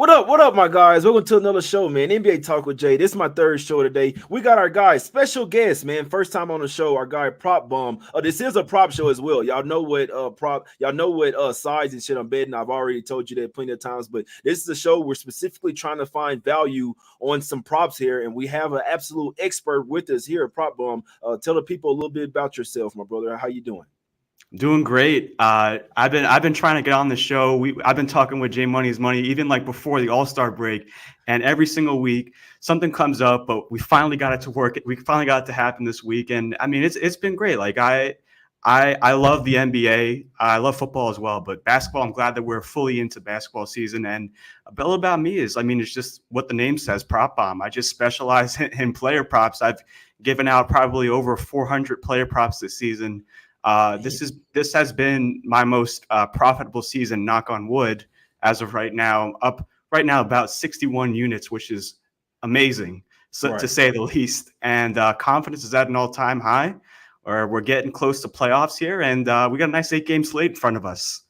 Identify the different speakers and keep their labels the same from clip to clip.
Speaker 1: What up, my guys? Welcome to another show, man. NBA Talk with Jay. This is my third show today. We got our guy, special guest, man. First time on the show, our guy PropBomb. This is a prop show as well. Y'all know what size and shit I'm betting. I've already told you that plenty of times, but this is a show we're specifically trying to find value on some props here, and we have an absolute expert with us here at PropBomb. Tell the people a little bit about yourself, my brother. How you doing?
Speaker 2: Doing great. I've been trying to get on the show. I've been talking with Jay Money's Money even like before the All-Star break, and every single week something comes up. But we finally got it to work. We finally got it to happen this week, and I mean it's been great. Like I love the NBA. I love football as well, but basketball. I'm glad that we're fully into basketball season. And a bit about me is, I mean, it's just what the name says, prop bomb. I just specialize in player props. I've given out probably over 400 player props this season. This has been my most profitable season, knock on wood, as of right now. Up right now about 61 units, which is amazing, to say the least. And confidence is at an all-time high, or we're getting close to playoffs here, and we got a nice 8-game slate in front of us.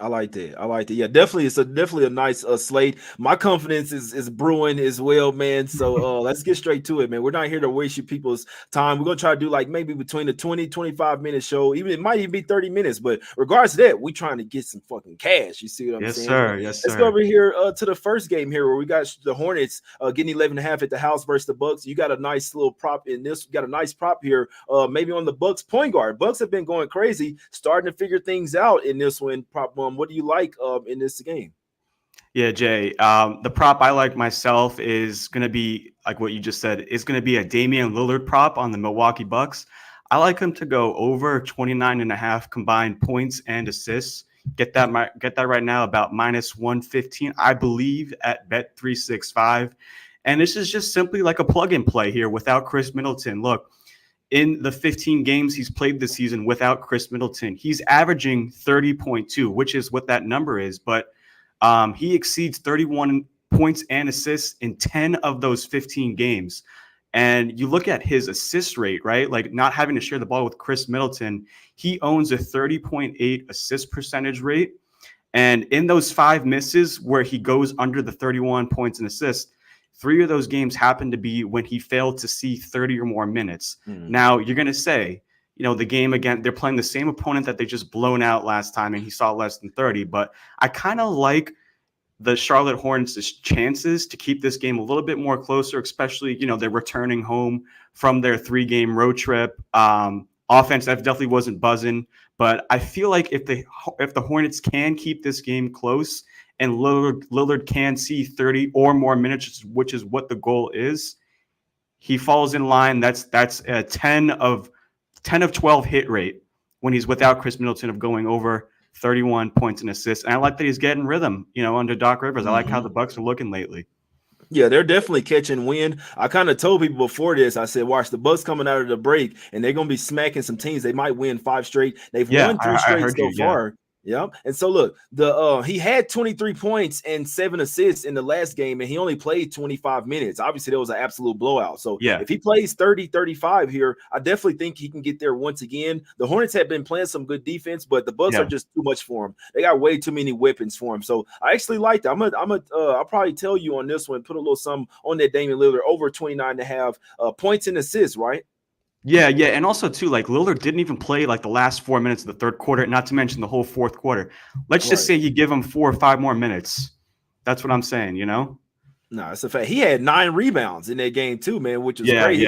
Speaker 1: I like that. I like that. Yeah, definitely. It's definitely a nice slate. My confidence is brewing as well, man. So let's get straight to it, man. We're not here to waste you people's time. We're gonna try to do like maybe between the 20-25 minute show. Even it might even be 30 minutes, but regards to that, we're trying to get some fucking cash. You see what I'm saying?
Speaker 2: Yes,
Speaker 1: Let's
Speaker 2: sir.
Speaker 1: go over here to the first game here where we got the Hornets getting 11.5 at the house versus the Bucks. You got a nice little prop in this. You got a nice prop here, maybe on the Bucks point guard. Bucks have been going crazy, starting to figure things out in this one. Prop what do you like in this game?
Speaker 2: Yeah, Jay. The prop I like myself is going to be, like what you just said, is going to be a Damian Lillard prop on the Milwaukee Bucks. I like him to go over 29.5 combined points and assists. Get that right now about -115, I believe, at Bet365. And this is just simply like a plug and play here without Chris Middleton. Look, in the 15 games he's played this season without Chris Middleton, he's averaging 30.2, which is what that number is. But he exceeds 31 points and assists in 10 of those 15 games. And you look at his assist rate, right? Like not having to share the ball with Chris Middleton, he owns a 30.8 assist percentage rate. And in those 5 misses where he goes under the 31 points and assists, 3 of those games happened to be when he failed to see 30 or more minutes. Now, you're going to say, the game again, they're playing the same opponent that they just blown out last time, and he saw less than 30. But I kind of like the Charlotte Hornets' chances to keep this game a little bit more closer, especially, they're returning home from their 3-game road trip. Offense, that definitely wasn't buzzing. But I feel like if the Hornets can keep this game close, and Lillard can see 30 or more minutes, which is what the goal is, he falls in line. That's a 10 of 12 hit rate when he's without Chris Middleton of going over 31 points and assists. And I like that he's getting rhythm, under Doc Rivers. I like how the Bucks are looking lately.
Speaker 1: Yeah, they're definitely catching wind. I kind of told people before this, I said, watch the Bucks coming out of the break, and they're going to be smacking some teams. They might win 5 straight. They've won 3 straight so far. Yeah. And so look, he had 23 points and 7 assists in the last game, and he only played 25 minutes. Obviously, that was an absolute blowout. So if he plays 30-35 here, I definitely think he can get there once again. The Hornets have been playing some good defense, but the Bucks are just too much for him. They got way too many weapons for him. So I actually like that. I'll probably tell you on this one, put a little something on that Damian Lillard over 29.5 points and assists, right?
Speaker 2: Yeah, and also too, like Lillard didn't even play like the last 4 minutes of the third quarter, not to mention the whole fourth quarter. Let's just say you give him 4 or 5 more minutes. That's what I'm saying,
Speaker 1: No, it's a fact. He had 9 rebounds in that game too, man, which is great.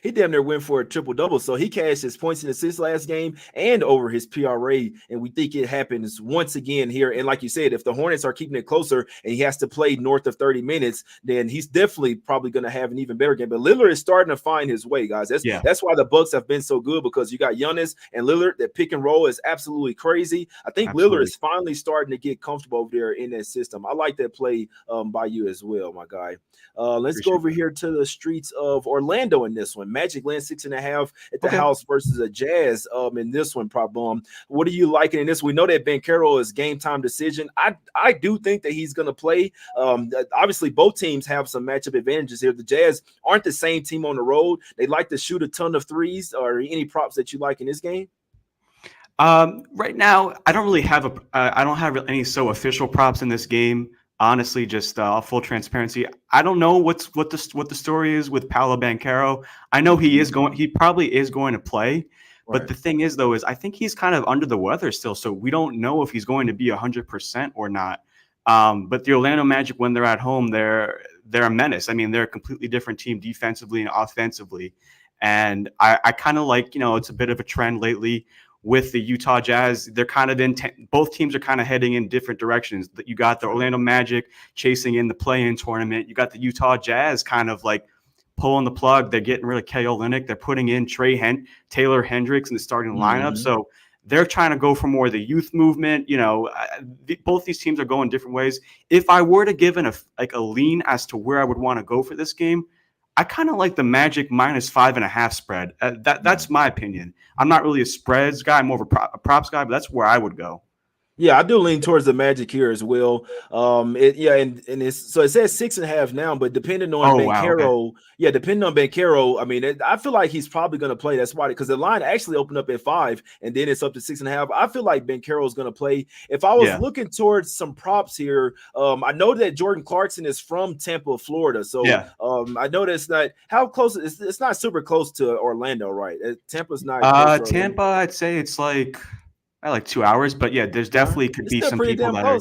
Speaker 1: He damn near went for a triple-double. So he cashed his points and assists last game and over his PRA, and we think it happens once again here. And like you said, if the Hornets are keeping it closer and he has to play north of 30 minutes, then he's definitely probably going to have an even better game. But Lillard is starting to find his way, guys. That's why the Bucks have been so good, because you got Giannis and Lillard. That pick and roll is absolutely crazy. I think Lillard is finally starting to get comfortable over there in that system. I like that play by you as well, my guy. Let's go over here to the streets of Orlando in this one. Magic land 6.5 at the house versus a Jazz in this one, PropBomb. What are you liking in this? We know that Ben Carroll is game time decision. I do think that he's going to play. Obviously, both teams have some matchup advantages here. The Jazz aren't the same team on the road. They like to shoot a ton of threes. Or any props that you like in this game?
Speaker 2: Right now, I don't really have I don't have any official props in this game. honestly, just full transparency, I don't know what the story is with Paolo Banchero. I know he probably is going to play, but
Speaker 1: Right.
Speaker 2: the thing is though, is I think he's kind of under the weather still, so we don't know if he's going to be 100% or not. But the Orlando Magic, when they're at home, they're a menace. I mean, they're a completely different team defensively and offensively, and I kind of like, it's a bit of a trend lately with the Utah Jazz. They're kind of both teams are kind of heading in different directions. You got the Orlando Magic chasing in the play-in tournament. You got the Utah Jazz kind of like pulling the plug. They're getting rid of Kelly Olynyk. They're putting in Taylor Hendricks in the starting lineup. So they're trying to go for more of the youth movement. Both these teams are going different ways. If I were to give a lean as to where I would want to go for this game, I kind of like the Magic -5.5 spread. That's my opinion. I'm not really a spreads guy. I'm more of a props guy, but that's where I would go.
Speaker 1: Yeah, I do lean towards the Magic here as well. And it says 6.5 now, but depending on Banchero, depending on Banchero, I mean, I feel like he's probably going to play. That's why, because the line actually opened up at 5, and then it's up to 6.5. I feel like Banchero is going to play. If I was looking towards some props here, I know that Jordan Clarkson is from Tampa, Florida, so I know that's not how close. It's not super close to Orlando, right? Tampa's not.
Speaker 2: Tampa, I'd say it's like 2 hours, but yeah, there's definitely could be some people that are.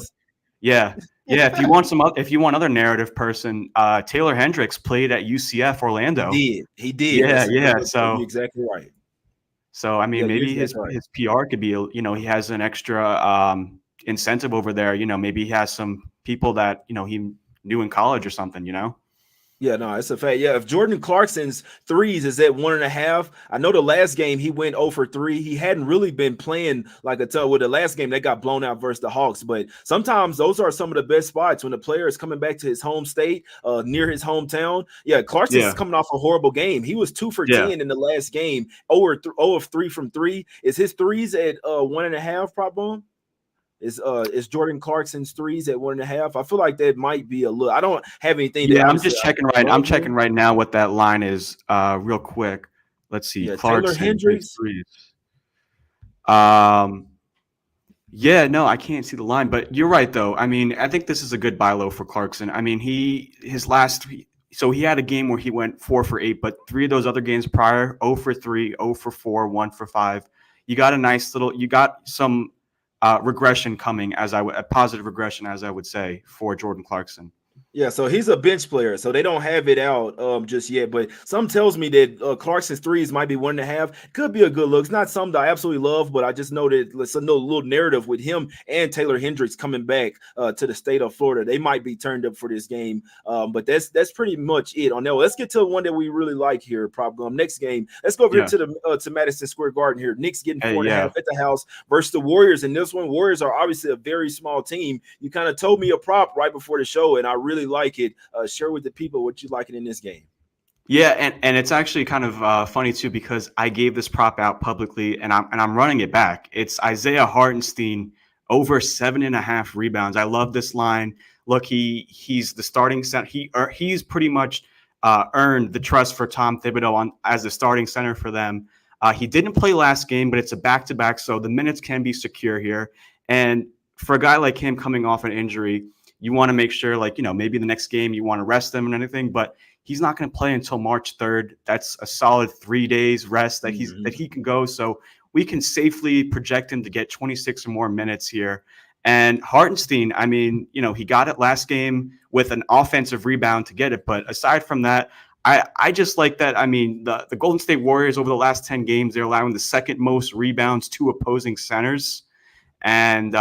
Speaker 2: Yeah. If you want other narrative person, Taylor Hendricks played at UCF Orlando.
Speaker 1: He did.
Speaker 2: Yeah. So
Speaker 1: you're exactly right.
Speaker 2: So I mean, maybe his PR could be, he has an extra incentive over there. Maybe he has some people that he knew in college or something.
Speaker 1: Yeah, no, it's a fact. Yeah, if Jordan Clarkson's threes is at 1.5, I know the last game he went 0 for 3. He hadn't really been playing like a ton. With the last game, they got blown out versus the Hawks. But sometimes those are some of the best spots when the player is coming back to his home state, near his hometown. Yeah, Clarkson's coming off a horrible game. He was 2 for 10 in the last game. 0 of 3 from 3. Is his threes at 1.5, PropBomb? Is Jordan Clarkson's threes at 1.5? I feel like that might be a little. I don't have anything.
Speaker 2: Yeah, I'm just checking right. I'm checking right now what that line is. Real quick. Let's see.
Speaker 1: Clarkson, Taylor Hendricks.
Speaker 2: Threes. Yeah, no, I can't see the line, but you're right though. I mean, I think this is a good buy low for Clarkson. I mean, his last 3. So he had a game where he went 4 for 8, but 3 of those other games prior, 0 for 3, 0 for 4, 1 for 5. You got some regression coming, a positive regression, as I would say, for Jordan Clarkson.
Speaker 1: Yeah, so he's a bench player, so they don't have it out just yet. But some tells me that Clarkson's threes might be 1.5. Could be a good look. It's not something that I absolutely love, but I just know that let's know a little narrative with him and Taylor Hendricks coming back to the state of Florida. They might be turned up for this game. But that's pretty much it on that. Let's get to one that we really like here, PropBomb. Next game. Let's go over here to Madison Square Garden here. Knicks getting 4.5 at the house versus the Warriors. And this one, Warriors are obviously a very small team. You kind of told me a prop right before the show, and I really like it. Share with the people what you like it in this game.
Speaker 2: Yeah, and it's actually kind of funny too, because I gave this prop out publicly, and I'm running it back. It's Isaiah Hartenstein over 7.5 rebounds. I love this line. Look, he's the starting center. He's pretty much earned the trust for Tom Thibodeau as the starting center for them. He didn't play last game, but it's a back-to-back, so the minutes can be secure here. And for a guy like him coming off an injury, you want to make sure, maybe the next game you want to rest him and anything, but he's not going to play until March 3rd. That's a solid 3 days rest that he can go. So we can safely project him to get 26 or more minutes here. And Hartenstein, I mean, he got it last game with an offensive rebound to get it. But aside from that, I just like that. I mean, the Golden State Warriors over the last 10 games, they're allowing the second most rebounds to opposing centers. And,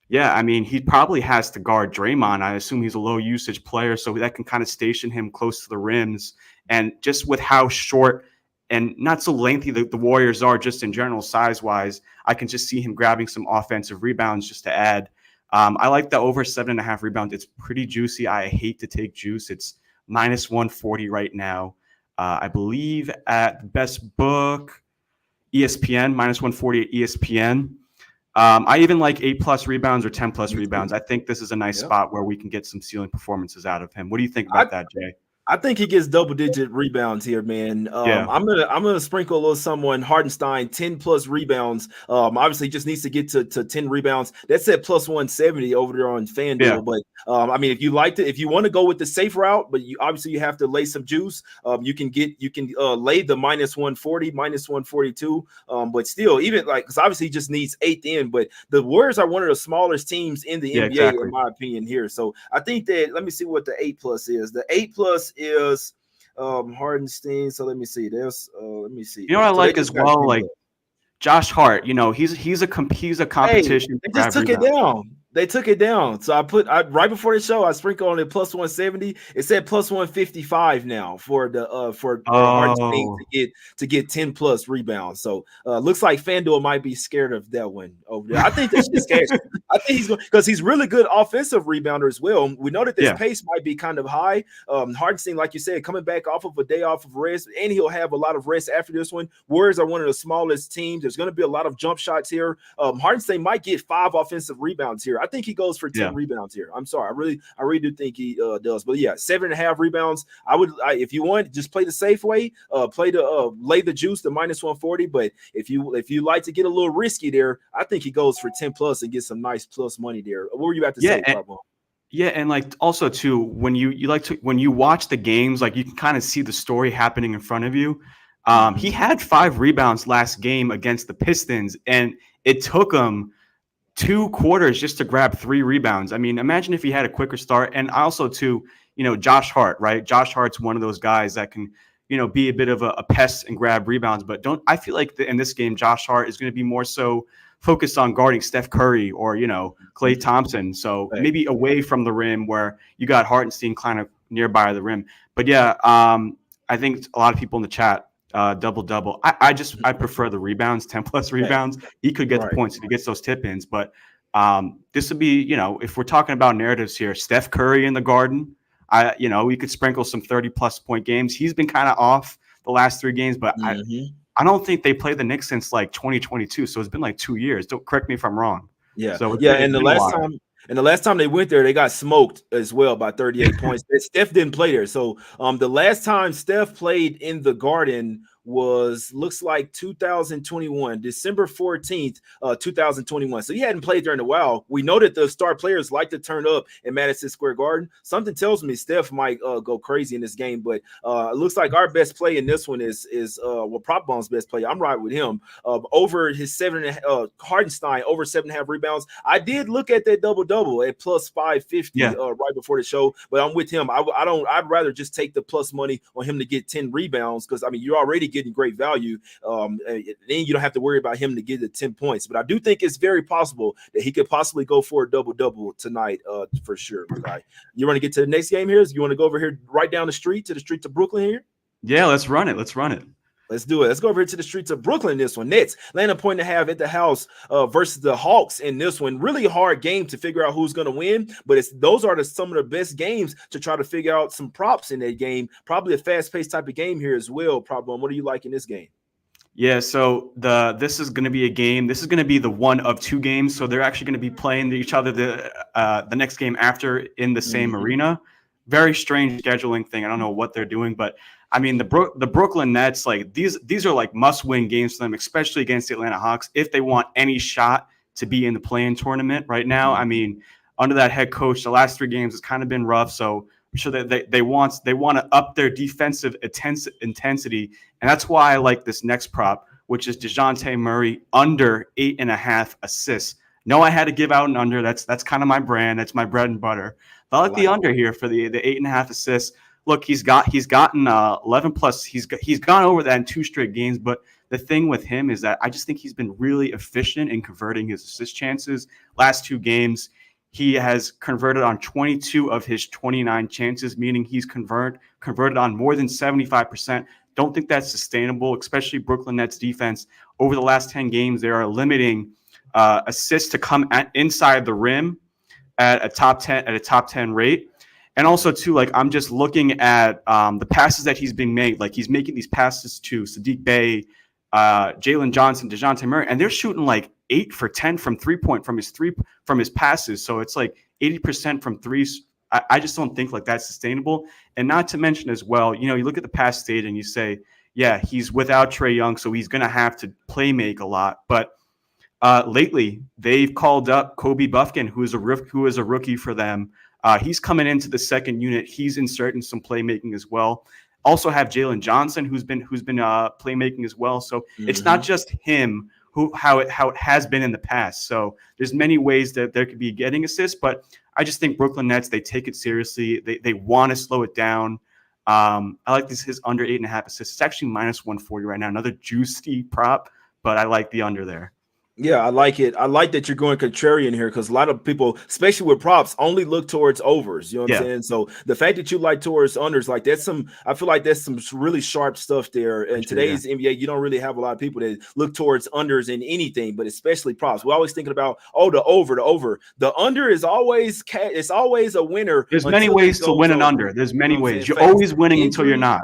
Speaker 2: yeah, I mean, he probably has to guard Draymond. I assume he's a low usage player, so that can kind of station him close to the rims. And just with how short and not so lengthy the Warriors are just in general size-wise, I can just see him grabbing some offensive rebounds just to add. I like the over 7.5 rebounds. It's pretty juicy. I hate to take juice. It's -140 right now. I believe at Best Book, ESPN, -140 at ESPN. I even like 8+ rebounds or 10+ rebounds. I think this is a nice spot where we can get some ceiling performances out of him. What do you think about that, Jay?
Speaker 1: I think he gets double-digit rebounds here, man. I'm gonna sprinkle a little something on Hartenstein, 10 plus rebounds. Obviously, just needs to get to 10 rebounds. That's at plus 170 over there on FanDuel.
Speaker 2: Yeah.
Speaker 1: But I mean, if you want to go with the safe route, but you have to lay some juice. You can lay the minus 140, minus 142. But still, even because obviously he just needs 8th in. But the Warriors are one of the smallest teams in the NBA,
Speaker 2: exactly.
Speaker 1: in my opinion here. So I think that let me see what the 8 plus is. The 8 plus is Hardenstein. So let me see. Let me see.
Speaker 2: You know what I like as well, like Josh Hart. You know, he's a competition.
Speaker 1: They just took it down. They took it down. So I right before the show, I sprinkled on it plus 170. It said plus 155 now for the Hartenstein to get 10 plus rebounds. So looks like FanDuel might be scared of that one over there. I think that's just cash. I think he's going because he's really good offensive rebounder as well. We know that this pace might be kind of high. Hartenstein, like you said, coming back off of a day off of rest, and he'll have a lot of rest after this one. Warriors are one of the smallest teams. There's going to be a lot of jump shots here. Hartenstein might get 5 offensive rebounds here. I think he goes for 10 rebounds here. I'm sorry. I really do think he does. But yeah, 7.5 rebounds. If you want, just play the safe way, lay the juice to minus 140. But if you like to get a little risky there, I think he goes for 10 plus and get some nice plus money there. What were you about to say, PropBomb?
Speaker 2: Yeah, and like also too, when you watch the games, like you can kind of see the story happening in front of you. He had 5 rebounds last game against the Pistons, and it took him 2 quarters just to grab 3 rebounds. I mean, imagine if he had a quicker start. And also too, Josh Hart, right? Josh Hart's one of those guys that can, be a bit of a pest and grab rebounds. But I feel like in this game, Josh Hart is going to be more so focused on guarding Steph Curry or, Klay Thompson. So maybe away from the rim where you got Hartenstein kind of nearby the rim. But yeah, I think a lot of people in the chat, double. I prefer the rebounds, 10 plus rebounds. He could get the points if he gets those tip-ins. But this would be, if we're talking about narratives here, Steph Curry in the Garden, we could sprinkle some 30 plus point games. He's been kind of off the last 3 games, but I don't think they played the Knicks since like 2022. So it's been like 2 years. Don't correct me if I'm wrong.
Speaker 1: Yeah. So and the last time they went there, they got smoked as well by 38 points. Steph didn't play there. So the last time Steph played in the Garden looks like 2021, December 14th, 2021. So he hadn't played there in a while. We know that the star players like to turn up in Madison Square Garden. Something tells me Steph might go crazy in this game, but it looks like our best play in this one is PropBomb's best play. I'm right with him. Over his Hartenstein over 7.5 rebounds. I did look at that double at plus 550 right before the show, but I'm with him. I'd rather just take the plus money on him to get 10 rebounds because I mean you're already getting great value. Then you don't have to worry about him to get the 10 points. But I do think it's very possible that he could possibly go for a double tonight for sure. Okay. You want to get to the next game here? You want to go over here right down the streets of Brooklyn here?
Speaker 2: Yeah, let's run it.
Speaker 1: Let's do it. Let's go over here to the streets of Brooklyn. This one, Nets laying a point and a half at the house versus the Hawks in this one. Really hard game to figure out who's going to win, but those are some of the best games to try to figure out some props in that game. Probably a fast-paced type of game here as well. PropBomb, what do you like in this game?
Speaker 2: Yeah, so this is going to be a game. This is going to be the one of 2 games. So they're actually going to be playing each other the next game after in the same arena. Very strange scheduling thing. I don't know what they're doing, but I mean, the Brooklyn Nets, like these are like must-win games for them, especially against the Atlanta Hawks, if they want any shot to be in the play-in tournament right now. I mean, under that head coach, the last 3 games has kind of been rough. So I'm sure that they want to up their defensive intensity, and that's why I like this next prop, which is DeJounte Murray under 8.5 assists. No, I had to give out an under. That's kind of my brand. That's my bread and butter. But I like the under here for the 8.5 assists. Look, he's gotten 11 plus. He's gone over that in 2 straight games. But the thing with him is that I just think he's been really efficient in converting his assist chances. Last 2 games, he has converted on 22 of his 29 chances, meaning he's converted on more than 75%. Don't think that's sustainable, especially Brooklyn Nets defense. Over the last 10 games, they are limiting assists to come inside the rim at a top 10 rate. And also, too, like I'm just looking at the passes that he's being made. Like he's making these passes to Sadiq Bey, Jalen Johnson, DeJounte Murray, and they're shooting like 8 for 10 from 3-point from his passes. So it's like 80% from threes I just don't think like that's sustainable. And not to mention as well, you look at the past state and you say, yeah, he's without Trae Young, so he's going to have to play make a lot. But lately, they've called up Kobe Buffkin, who is a rookie for them. He's coming into the second unit. He's inserting some playmaking as well. Also have Jalen Johnson, who's been playmaking as well. So it's not just him how it has been in the past. So there's many ways that there could be getting assists, but I just think Brooklyn Nets, they take it seriously. They want to slow it down. I like his under 8.5 assists. It's actually minus 140 right now. Another juicy prop, but I like the under there.
Speaker 1: Yeah, I like it. I like that you're going contrarian here because a lot of people, especially with props, only look towards overs. You know what I'm saying? So the fact that you like towards unders, like I feel like that's some really sharp stuff there. In today's NBA, you don't really have a lot of people that look towards unders in anything, but especially props. We're always thinking about, the over. The under is always it's always a winner.
Speaker 2: There's many ways to win an under. There's many ways. You're always winning until you're not.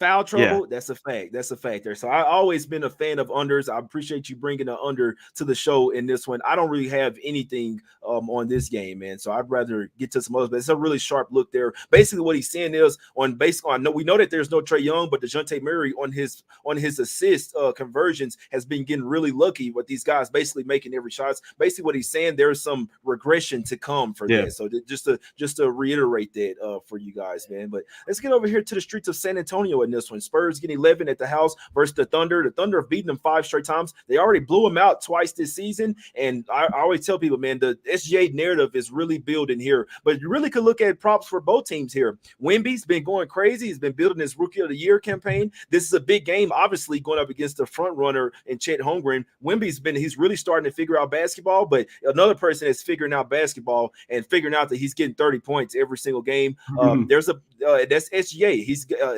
Speaker 1: Foul trouble, that's a fact. That's a fact there. So I've always been a fan of unders. I appreciate you bringing the under to the show in this one. I don't really have anything on this game, man. So I'd rather get to some others. But it's a really sharp look there. Basically, what he's saying is we know that there's no Trae Young, but DeJounte Murray on his assist conversions has been getting really lucky with these guys basically making every shot. Basically, what he's saying, there's some regression to come for that. So just to reiterate that for you guys, man. But let's get over here to the streets of San Antonio in this one. Spurs getting 11 at the house versus the Thunder. The Thunder have beaten them 5 straight times. They already blew them out twice this season. And I always tell people, man, the SGA narrative is really building here. But you really could look at props for both teams here. Wemby's been going crazy. He's been building his Rookie of the Year campaign. This is a big game, obviously, going up against the front runner in Chet Holmgren. He's really starting to figure out basketball, but another person is figuring out basketball and figuring out that he's getting 30 points every single game. That's SGA.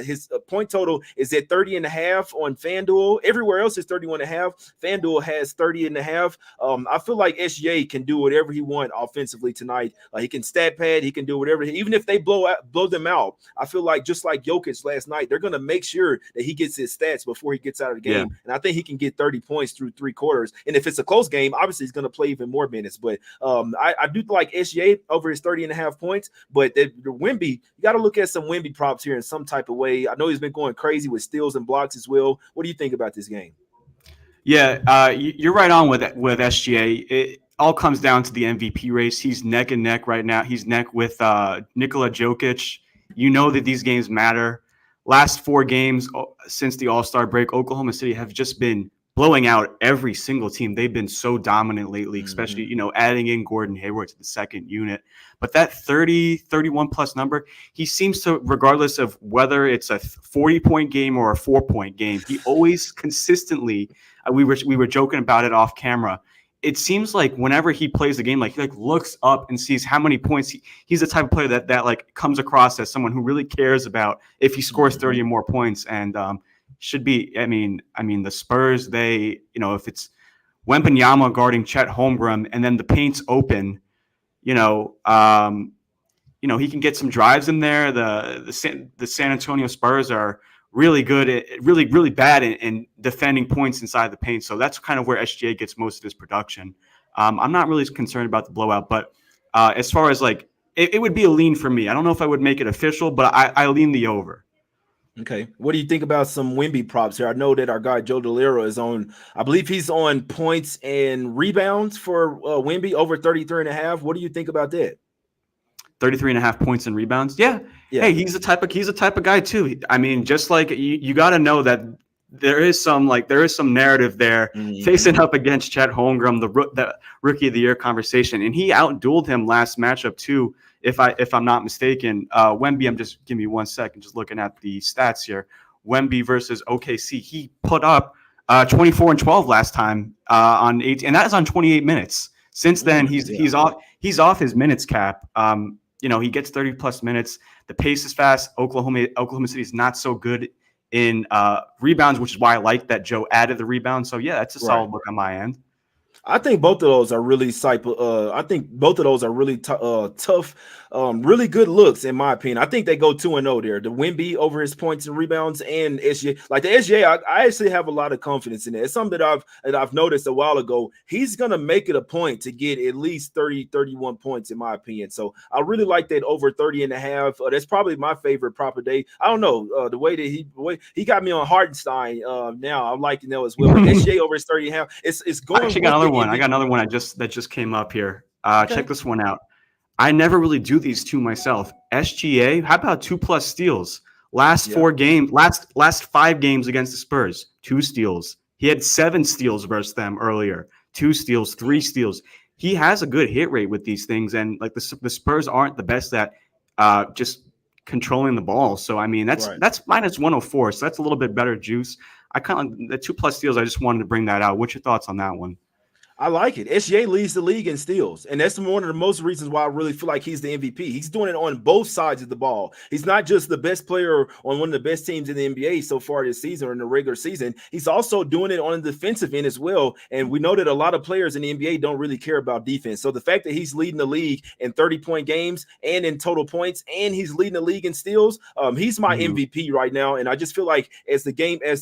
Speaker 1: His point total is at 30.5 on FanDuel. Everywhere else is 31.5. FanDuel has 30.5. I feel like SGA can do whatever he wants offensively tonight. He can stat pad. He can do whatever. Even if they blow them out, I feel like just like Jokic last night, they're going to make sure that he gets his stats before he gets out of the game. And I think he can get 30 points through 3 quarters. And if it's a close game, obviously he's going to play even more minutes. But I do like SGA over his 30.5 points. But the Wemby, you got to look at some Wemby props here in some type of way. I know he's been going crazy with steals and blocks as well. What do you think about this game?
Speaker 2: Yeah, you're right on with SGA. It all comes down to the MVP race. He's neck and neck right now. He's neck with Nikola Jokic. You know that these games matter. Last 4 games since the All-Star break, Oklahoma City have just been blowing out every single team. They've been so dominant lately, especially, adding in Gordon Hayward to the second unit. But that 30, 31 plus number, he seems to, regardless of whether it's a 40-point game or a 4-point game, he always consistently, we were joking about it off camera. It seems like whenever he plays the game, he looks up and sees how many points he's the type of player that comes across as someone who really cares about if he scores 30 or more points. And should be, I mean, the Spurs, they, if it's Wembanyama guarding Chet Holmgren and then the paint's open, he can get some drives in there. The San Antonio Spurs are really good really bad in defending points inside the paint. So that's kind of where SGA gets most of his production. I'm not really concerned about the blowout, but as far as it would be a lean for me. I don't know if I would make it official, but I lean the over.
Speaker 1: Okay. What do you think about some Wemby props here? I know that our guy Joe DeLero is on, I believe he's on points and rebounds for Wemby over 33.5. What do you think about that?
Speaker 2: 33.5 points and rebounds. Yeah. Hey, he's the type of guy too. I mean, just like you got to know that there is some narrative there facing up against Chet Holmgren, the Rookie of the Year conversation, and he outdueled him last matchup too. If I'm not mistaken, Wemby. Give me 1 second. Just looking at the stats here. Wemby versus OKC. He put up 24 and 12 last time on 18, and that is on 28 minutes. Since then, he's off his minutes cap. He gets 30 plus minutes. The pace is fast. Oklahoma City is not so good in rebounds, which is why I like that Joe added the rebound. So yeah, that's a solid look on my end.
Speaker 1: I think both of those are really I think both of those are really tough, really good looks in my opinion. I think they go 2-0 there. The Wemby over his points and rebounds, and SGA. Like the SGA, I actually have a lot of confidence in it. It's something that I've noticed a while ago. He's gonna make it a point to get at least 30, 31 points in my opinion. So I really like that over 30 and a half. That's probably my favorite prop of day. I don't know the way he got me on Hardenstein. Now I'm liking that as well. But SGA over his 30 and a half. It's going.
Speaker 2: I actually got another one. I got another one that just came up here. Okay. Check this one out. I never really do these two myself. SGA, how about 2+ steals? Last 5 games against the Spurs, 2 steals. He had 7 steals versus them earlier. 2 steals, 3 steals. He has a good hit rate with these things, and like the Spurs aren't the best at just controlling the ball. So I mean that's minus 104. So that's a little bit better juice. I kind of the 2+ steals. I just wanted to bring that out. What's your thoughts on that one?
Speaker 1: I like it. SGA leads the league in steals, and that's one of the most reasons why I really feel like he's the MVP. He's doing it on both sides of the ball. He's not just the best player on one of the best teams in the NBA so far this season or in the regular season. He's also doing it on the defensive end as well, and we know that a lot of players in the NBA don't really care about defense. So the fact that he's leading the league in 30-point games and in total points, and he's leading the league in steals, he's my MVP right now, and I just feel like as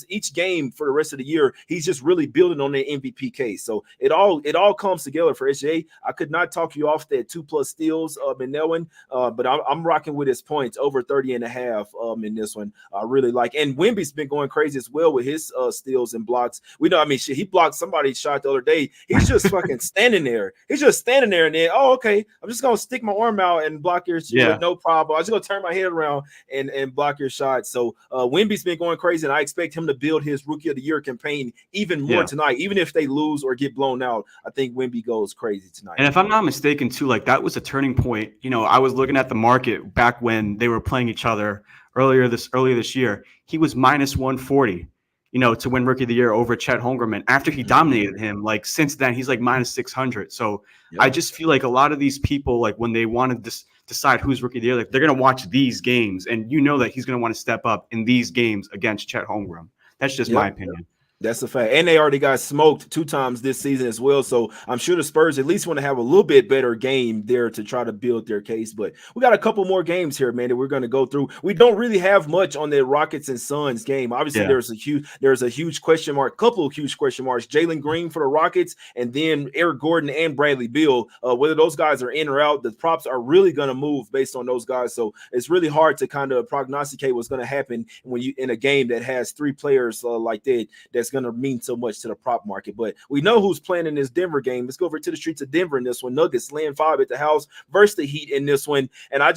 Speaker 1: each game for the rest of the year, he's just really building on the MVP case. So it all comes together for SGA. I could not talk you off that 2+ steals in that one, but I'm rocking with his points over 30 and a half in this one. I really like, and Wemby's been going crazy as well with his steals and blocks. We know, I mean, shit, he blocked somebody's shot the other day. He's just fucking standing there. He's just standing there, and then, okay, I'm just gonna stick my arm out and block your shot, no problem. I'm just gonna turn my head around and block your shot. So Wemby's been going crazy, and I expect him to build his Rookie of the Year campaign even more tonight, even if they lose or get blown out. I think Wemby goes crazy tonight.
Speaker 2: And if I'm not mistaken, too, like that was a turning point. You know, I was looking at the market back when they were playing each other earlier this year. He was minus 140, you know, to win Rookie of the Year over Chet Holmgren. And after he dominated him, like since then, he's like minus 600. So I just feel like a lot of these people, like when they want to decide who's Rookie of the Year, like they're going to watch these games, and you know that he's going to want to step up in these games against Chet Holmgren. That's just my opinion.
Speaker 1: That's a fact. And they already got smoked 2 times this season as well. So I'm sure the Spurs at least want to have a little bit better game there to try to build their case. But we got a couple more games here, man, that we're going to go through. We don't really have much on the Rockets and Suns game. Obviously, there's a huge question mark, couple of huge question marks. Jalen Green for the Rockets, and then Eric Gordon and Bradley Beal. Whether those guys are in or out, the props are really going to move based on those guys. So it's really hard to kind of prognosticate what's going to happen when you in a game that has 3 players like that. That's going to mean so much to the prop market. But we know who's playing in this Denver game. Let's go over to the streets of Denver in this one. Nuggets laying 5 at the house versus the Heat in this one. And I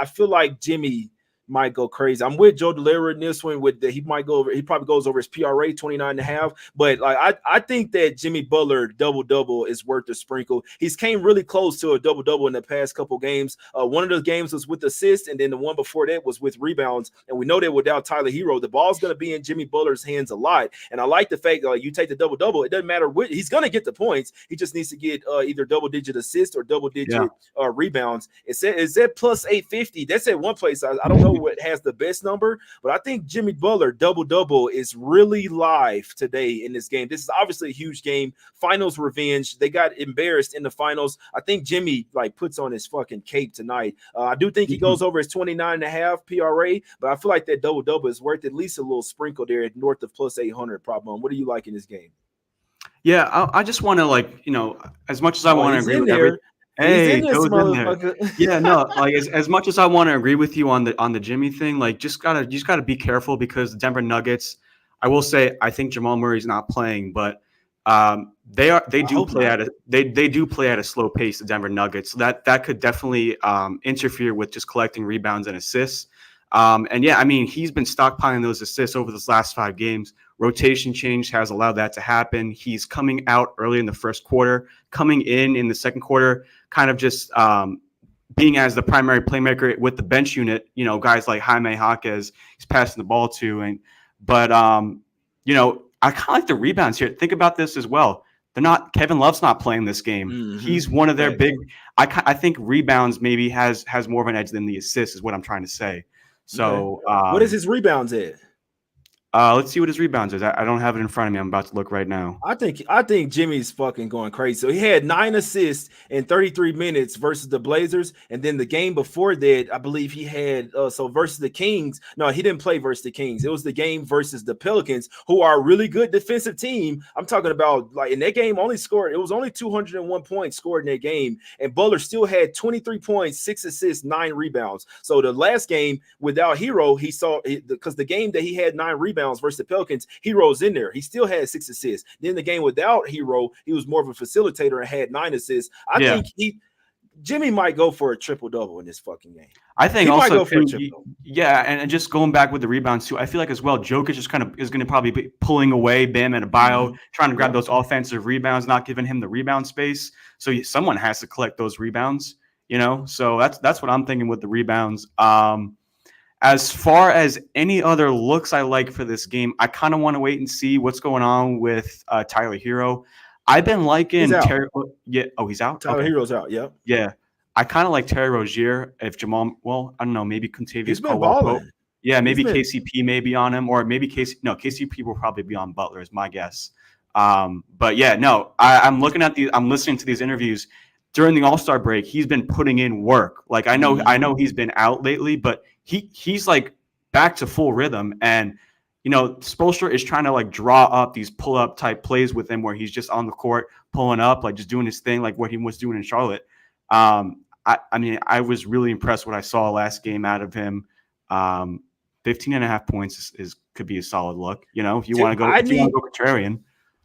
Speaker 1: feel like Jimmy might go crazy. I'm with Joe Delera in this one. He probably goes over his PRA 29.5. But like I think that Jimmy Butler double is worth the sprinkle. He's came really close to a double in the past couple games. One of those games was with assists, and then the one before that was with rebounds. And we know that without Tyler Hero, the ball's going to be in Jimmy Butler's hands a lot. And I like the fact that you take the double. It doesn't matter what he's going to get the points. He just needs to get either double-digit assists or double-digit rebounds. Is that plus 850? That's at one place. I don't know what has the best number, but I think Jimmy Butler double is really live today in this game. This is obviously a huge game. Finals revenge. They got embarrassed in the finals. I think Jimmy puts on his fucking cape tonight. I do think he goes over his 29.5 PRA, but I feel like that double is worth at least a little sprinkle there at north of plus 800. PropBomb. What do you like in this game?
Speaker 2: Yeah, I just want to as much as I want to agree with everything. Hey, goes in there. Yeah, no, like as much as I want to agree with you on the Jimmy thing, like you just gotta be careful because the Denver Nuggets, I will say I think Jamal Murray's not playing, but they do play at a slow pace, the Denver Nuggets. So that could definitely interfere with just collecting rebounds and assists. And yeah, I mean, he's been stockpiling those assists over this last 5 games. Rotation change has allowed that to happen. He's coming out early in the first quarter, coming in the second quarter, kind of just being as the primary playmaker with the bench unit. You know, guys like Jaime Jaquez, he's passing the ball to, but you know, I kind of like the rebounds here. Think about this as well. Kevin Love's not playing this game. Mm-hmm. He's one of their big. I think rebounds maybe has more of an edge than the assists is what I'm trying to say. So
Speaker 1: what is his rebounds at?
Speaker 2: Let's see what his rebounds is. I don't have it in front of me. I'm about to look right now.
Speaker 1: I think Jimmy's fucking going crazy. So he had 9 assists in 33 minutes versus the Blazers, and then the game before that, I believe he had so versus the Kings. No, he didn't play versus the Kings. It was the game versus the Pelicans, who are a really good defensive team. I'm talking about like in that game only scored. It was only 201 points scored in that game, and Butler still had 23 points, 6 assists, 9 rebounds. So the last game without Hero, he saw because the game that he had 9 rebounds versus the Pelicans, Hero's in there. He still had 6 assists. Then the game without Hero, he was more of a facilitator and had 9 assists. I think Jimmy might go for a triple-double in this fucking game.
Speaker 2: I think he also, and just going back with the rebounds too, I feel like as well, Jokic is going to probably be pulling away Bam and Adebayo, trying to grab those offensive rebounds, not giving him the rebound space. So someone has to collect those rebounds, So that's what I'm thinking with the rebounds. As far as any other looks I like for this game, I kind of want to wait and see what's going on with Tyler Hero. I've been liking Terry. Yeah. Oh, he's out.
Speaker 1: Tyler Hero's out. Yep.
Speaker 2: Yeah. I kind of like Terry Rozier. If Jamal, well, I don't know, maybe Contavious
Speaker 1: Caldwell.
Speaker 2: Yeah, maybe KCP may be on him, or maybe KCP will probably be on Butler, is my guess. But yeah, no, I'm listening to these interviews during the All-Star break. He's been putting in work. Like I know he's been out lately, but he's like back to full rhythm. And Spoelstra is trying to like draw up these pull-up type plays with him, where he's just on the court pulling up, like just doing his thing, like what he was doing in Charlotte. I mean, I was really impressed what I saw last game out of him. 15.5 points could be a solid look. If you want to go contrarian.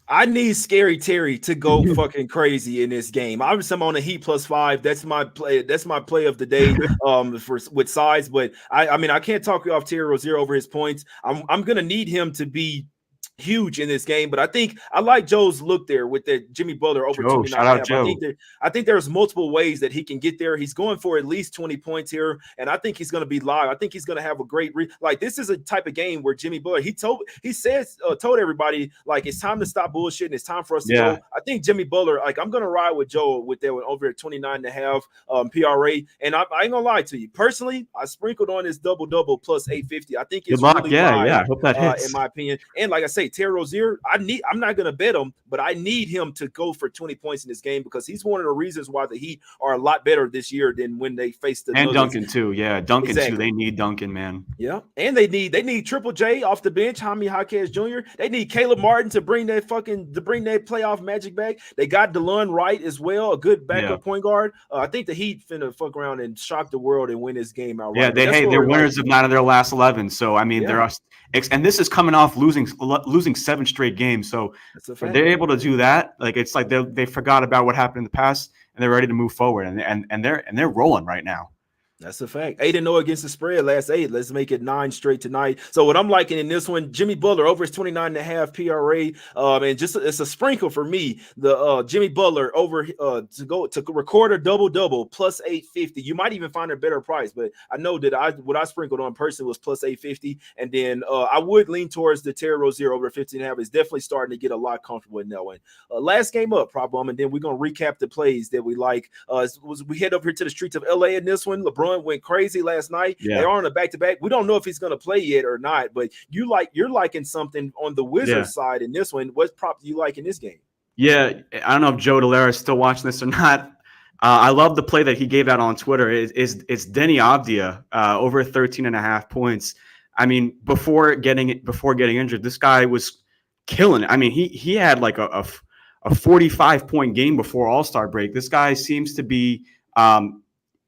Speaker 1: I need Scary Terry to go fucking crazy in this game. Obviously, I'm on a Heat +5. That's my play. That's my play of the day with size. But I mean, I can't talk you off Terry Rozier over his points. I'm gonna need him to be huge in this game, but I think I like Joe's look there with the Jimmy Butler over 29.
Speaker 2: Shout out Joe.
Speaker 1: I think there's multiple ways that he can get there. He's going for at least 20 points here, and I think he's going to be live. I think he's going to have a great like this is a type of game where Jimmy Butler told everybody like it's time to stop bullshitting. It's time for us to go. I think Jimmy Butler, like I'm going to ride with Joe with that one over at 29.5 PRA, and I ain't gonna lie to you personally. I sprinkled on this double plus 850. I think it's really
Speaker 2: I hope that hits
Speaker 1: in my opinion. And like I say, Terry Rozier, I'm not gonna bet him, but I need him to go for 20 points in this game because he's one of the reasons why the Heat are a lot better this year than when they faced the
Speaker 2: Nuggets. Duncan too. Yeah, Duncan too. They need Duncan, man.
Speaker 1: Yeah, and they need Triple J off the bench, Jaime Jaquez Jr. They need Caleb Martin to bring that playoff magic back. They got DeLon Wright as well, a good backup point guard. I think the Heat finna fuck around and shock the world and win this game outright.
Speaker 2: Yeah, they're winners of 9 of their last 11. So I mean, and this is coming off losing 7 straight games. So if they're able to do that, like it's like they forgot about what happened in the past and they're ready to move forward, and they're rolling right now.
Speaker 1: That's a fact. 8-0 against the spread last 8. Let's make it 9 straight tonight. So what I'm liking in this one, Jimmy Butler over his 29.5 PRA. And just it's a sprinkle for me. The Jimmy Butler over to record a double plus 850. You might even find a better price, but I know that what I sprinkled on personally was plus 850. And then I would lean towards the Terry Rozier over 15.5. It's definitely starting to get a lot comfortable in that one. Last game up, PropBomb, and then we're gonna recap the plays that we like. We head up here to the streets of LA in this one. LeBron went crazy last night. They're on a back-to-back. We don't know if he's going to play yet or not, but you're liking something on the Wizards side in this one. What prop do you like in this game?
Speaker 2: Yeah, I don't know if Joe Delera is still watching this or not. I love the play that he gave out on Twitter. It's Denny Avdia over 13.5 points. I mean, before getting injured, this guy was killing it. I mean, he had like a 45-point game before All-Star break. This guy seems to be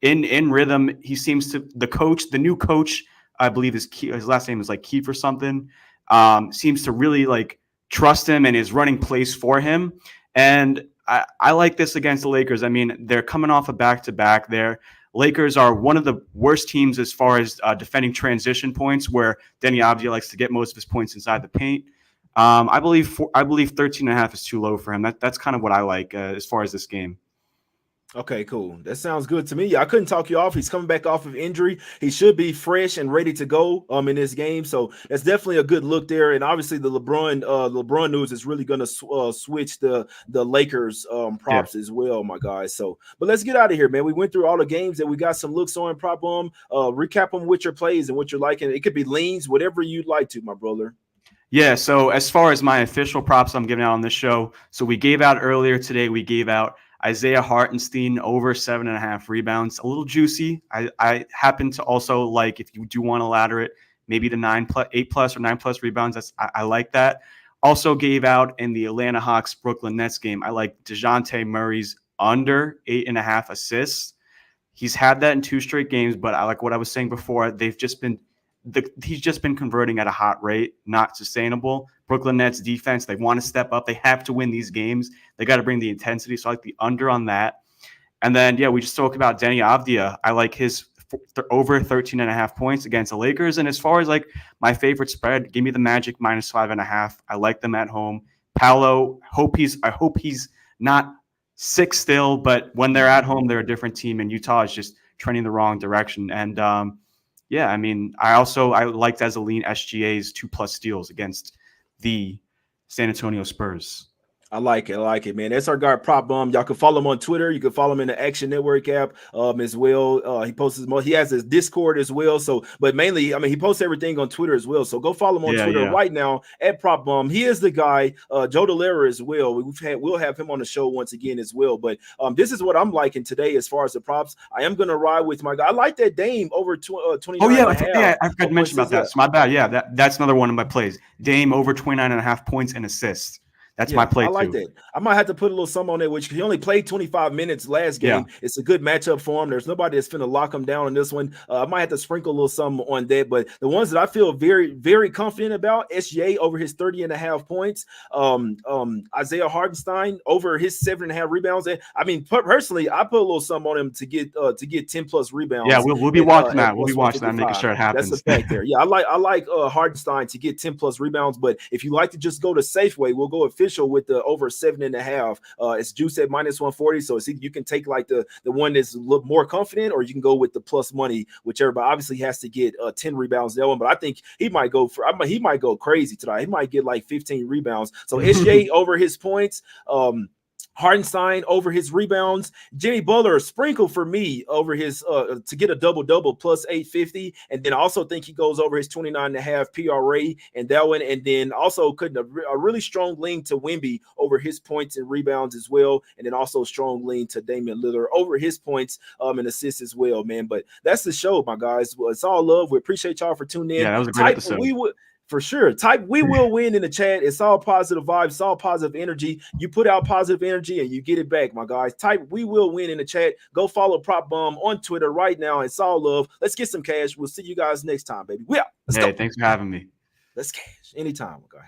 Speaker 2: in rhythm. He seems to the new coach, I believe his last name is like Keefe or something, seems to really like trust him and is running plays for him. And I like this against the Lakers. I mean, they're coming off a back-to-back there. Lakers are one of the worst teams as far as defending transition points, where Denny Avdia likes to get most of his points inside the paint. I believe 13.5 is too low for him. That's kind of what I like as far as this game.
Speaker 1: Okay, cool. That sounds good to me. I couldn't talk you off. He's coming back off of injury. He should be fresh and ready to go in this game. So that's definitely a good look there. And obviously the LeBron news is really going to switch the Lakers props as well, my guys. So, but let's get out of here, man. We went through all the games that we got some looks on. PropBomb. Recap them with your plays and what you're liking. It could be leans, whatever you'd like to, my brother.
Speaker 2: Yeah, so as far as my official props I'm giving out on this show, so we gave out earlier today, we gave out Isaiah Hartenstein over 7.5 rebounds. A little juicy. I happen to also like, if you do want to ladder it, maybe the 8+ or 9+ rebounds. I like that. Also gave out in the Atlanta Hawks Brooklyn Nets game, I like DeJounte Murray's under 8.5 assists. He's had that in 2 straight games, but I like what I was saying before. He's just been converting at a hot rate, not sustainable. Brooklyn Nets defense, they want to step up. They have to win these games. They got to bring the intensity. So I like the under on that. And then, yeah, we just spoke about Deni Avdija. I like his over 13.5 points against the Lakers. And as far as like my favorite spread, give me the Magic -5.5. I like them at home. Paolo, I hope he's not sick still, but when they're at home, they're a different team. And Utah is just trending the wrong direction. And yeah, I mean, I liked as a lean SGA's 2+ steals against the San Antonio Spurs.
Speaker 1: I like it, man. That's our guy PropBomb. Y'all can follow him on Twitter. You can follow him in the Action Network app as well. He posts he has his Discord as well. So, but mainly, I mean, he posts everything on Twitter as well. So go follow him on Twitter right now at PropBomb. He is the guy. Joe Delera as well. We'll have him on the show once again as well. But this is what I'm liking today as far as the props. I am gonna ride with my guy. I like that Dame over 29.
Speaker 2: Oh yeah, I forgot to mention about that. So my bad. Yeah, that's another one of my plays. Dame over 29.5 points and assists. That's my play. I
Speaker 1: like that. I might have to put a little something on there, which he only played 25 minutes last game. Yeah. It's a good matchup for him. There's nobody that's finna lock him down on this one. I might have to sprinkle a little something on that. But the ones that I feel very, very confident about, SGA over his 30.5 points. Isaiah Hartenstein over his 7.5 rebounds. I mean, personally, I put a little something on him to get 10+ rebounds.
Speaker 2: Yeah, we'll be watching that. We'll be watching that, making sure it happens.
Speaker 1: That's a fact there. Yeah, I like Hartenstein to get 10+ rebounds. But if you like to just go to Safeway, we'll go official with the over 7.5. It's juice at -140. So you can take like the one that's a little more confident, or you can go with the plus money, whichever. But obviously he has to get 10 rebounds that one. But I think he might go crazy tonight. He might get like 15 rebounds. So SJ over his points. Hartenstein over his rebounds. Jimmy Butler sprinkle for me over his to get a double-double plus 850. And then I also think he goes over his 29.5 PRA and that one. And then also a really strong lean to Wemby over his points and rebounds as well. And then also strong lean to Damian Lillard over his points and assists as well, man. But that's the show, my guys. Well, it's all love. We appreciate y'all for tuning in.
Speaker 2: Yeah, that was a great episode.
Speaker 1: For sure. Type we will win in the chat. It's all positive vibes. It's all positive energy. You put out positive energy and you get it back, my guys. Type we will win in the chat. Go follow PropBomb on Twitter right now. It's all love. Let's get some cash. We'll see you guys next time, baby. Thanks for having me. Let's cash anytime, my guy.